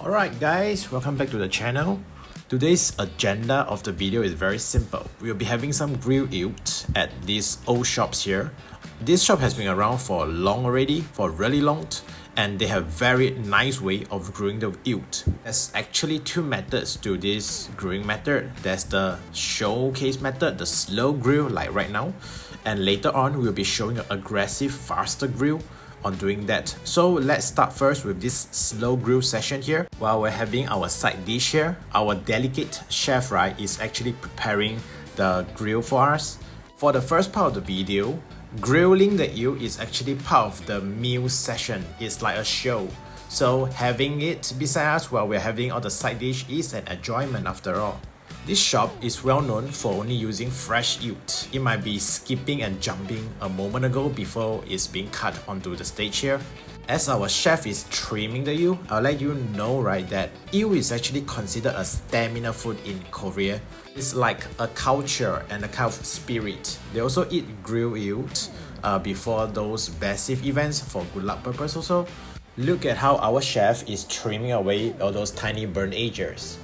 Alright guys, welcome back to the channel. Today's agenda of the video is very simple. We'll be having some grilled eels at these old shops here. This shop has been around for long already, for really long, and they have very nice way of grilling the eels. There's actually two methods to this grilling method. There's the showcase method, the slow grill like right now, and later on we'll be showing an aggressive, faster grill on doing that. So let's start first with this slow grill session here. While we're having our side dish here, our delicate chef is actually preparing the grill for us. For the first part of the video, grilling the eel is actually part of the meal session. It's like a show. So having it beside us while we're having all the side dish is an enjoyment after all. This shop is well known for only using fresh eels. It might be skipping and jumping a moment ago before it's being cut onto the stage here. As our chef is trimming the eel, I'll let you know that eel is actually considered a stamina food in Korea. It's like a culture and a kind of spirit. They also eat grilled eels before those massive events for good luck purpose also. Look at how our chef is trimming away all those tiny burn edges.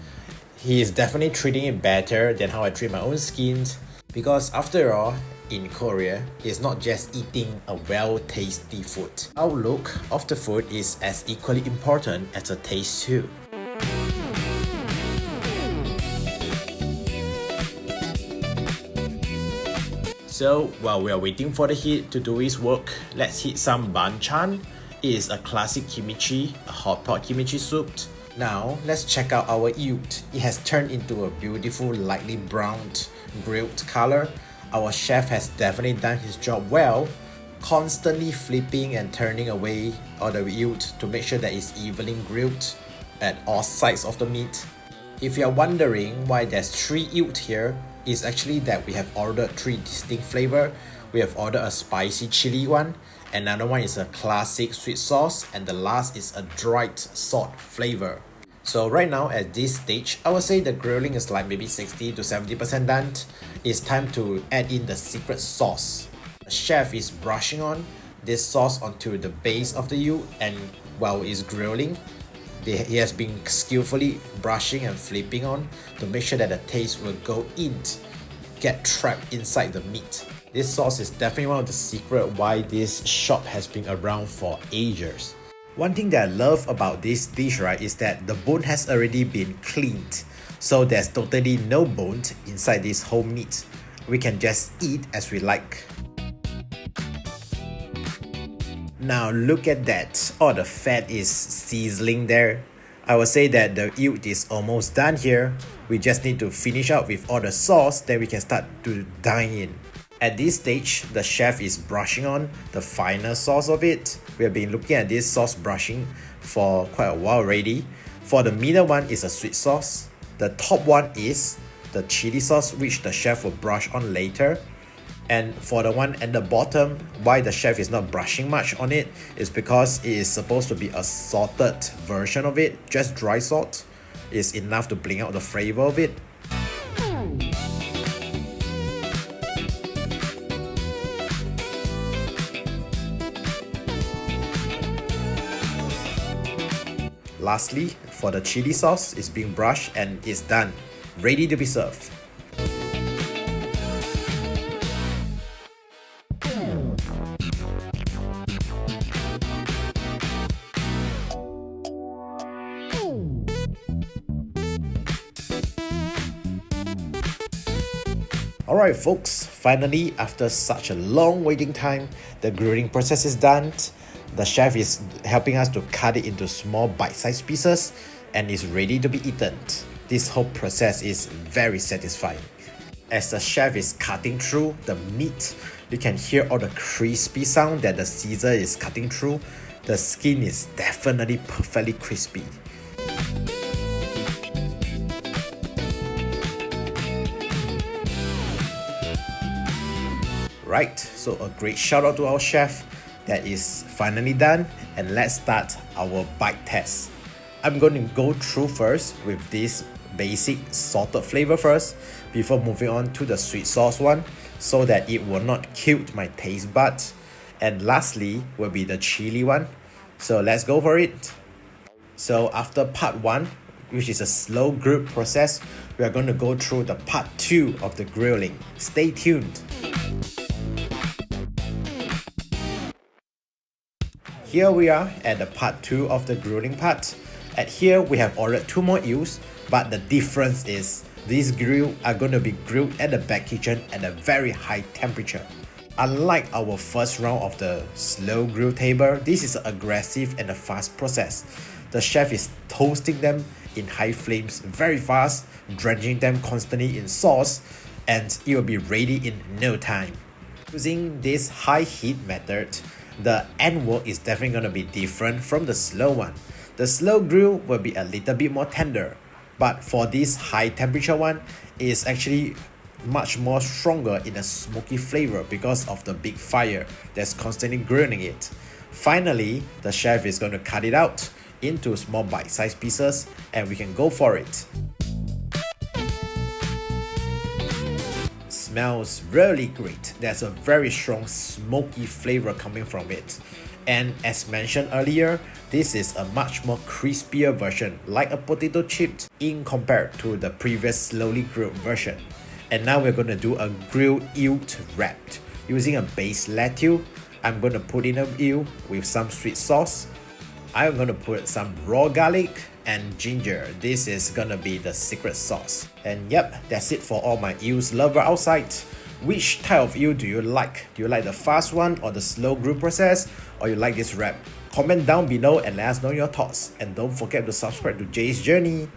He is definitely treating it better than how I treat my own skins, because after all, in Korea, it's not just eating a well-tasty food. Our look of the food is as equally important as the taste too. So while we are waiting for the heat to do his work, let's hit some banchan. It is a classic kimchi, a hot pot kimchi soup. Now, let's check out our eel. It has turned into a beautiful lightly browned grilled color. Our chef has definitely done his job well, constantly flipping and turning away all the eel to make sure that it's evenly grilled at all sides of the meat. If you are wondering why there's 3 eel here, it's actually that we have ordered 3 distinct flavors. We have ordered a spicy chili one, another one is a classic sweet sauce, and the last is a dried salt flavor. So right now at this stage, I would say the grilling is like maybe 60 to 70% done. It's time to add in the secret sauce. The chef is brushing on this sauce onto the base of the eel, and while it's grilling, he has been skillfully brushing and flipping on to make sure that the taste will go in, get trapped inside the meat. This sauce is definitely one of the secrets why this shop has been around for ages. One thing that I love about this dish is that the bone has already been cleaned. So there's totally no bone inside this whole meat. We can just eat as we like. Now look at that, all the fat is sizzling there. I would say that the eel is almost done here. We just need to finish up with all the sauce, then we can start to dine in. At this stage, the chef is brushing on the final sauce of it. We have been looking at this sauce brushing for quite a while already. For the middle one is a sweet sauce. The top one is the chili sauce, which the chef will brush on later. And for the one at the bottom, why the chef is not brushing much on it is because it is supposed to be a salted version of it. Just dry salt is enough to bring out the flavor of it. Lastly, for the chili sauce, it's being brushed and it's done, ready to be served. Alright folks, finally after such a long waiting time, the grilling process is done. The chef is helping us to cut it into small bite-sized pieces and is ready to be eaten. This whole process is very satisfying. As the chef is cutting through the meat, you can hear all the crispy sound that the scissor is cutting through. The skin is definitely perfectly crispy. Right, so a great shout out to our chef. That is finally done, and let's start our bite test. I'm going to go through first with this basic salted flavor first before moving on to the sweet sauce one, so that it will not kill my taste buds. And lastly will be the chili one. So let's go for it. So after part 1, which is a slow grill process, we are going to go through the part 2 of the grilling. Stay tuned. Here we are at the part 2 of the grilling part. At here we have ordered 2 more eels, but the difference is these grills are going to be grilled at the back kitchen at a very high temperature. Unlike our first round of the slow grill table, this is an aggressive and a fast process. The chef is toasting them in high flames very fast, drenching them constantly in sauce, and it will be ready in no time. Using this high heat method, the end work is definitely going to be different from the slow one. The slow grill will be a little bit more tender, but for this high temperature one, it is actually much more stronger in a smoky flavor because of the big fire that's constantly grilling it. Finally, the chef is going to cut it out into small bite-sized pieces and we can go for it. Smells really great. There's a very strong smoky flavor coming from it. And as mentioned earlier, this is a much more crispier version, like a potato chip in compared to the previous slowly grilled version. And now we're going to do a grilled eel wrapped. Using a base lettuce, I'm going to put in an eel with some sweet sauce. I'm going to put some raw garlic and ginger. This is going to be the secret sauce. And yep, that's it for all my eels lover outside. Which type of eel do you like? Do you like the fast one or the slow grill process? Or you like this wrap? Comment down below and let us know your thoughts. And don't forget to subscribe to Jay's Journey.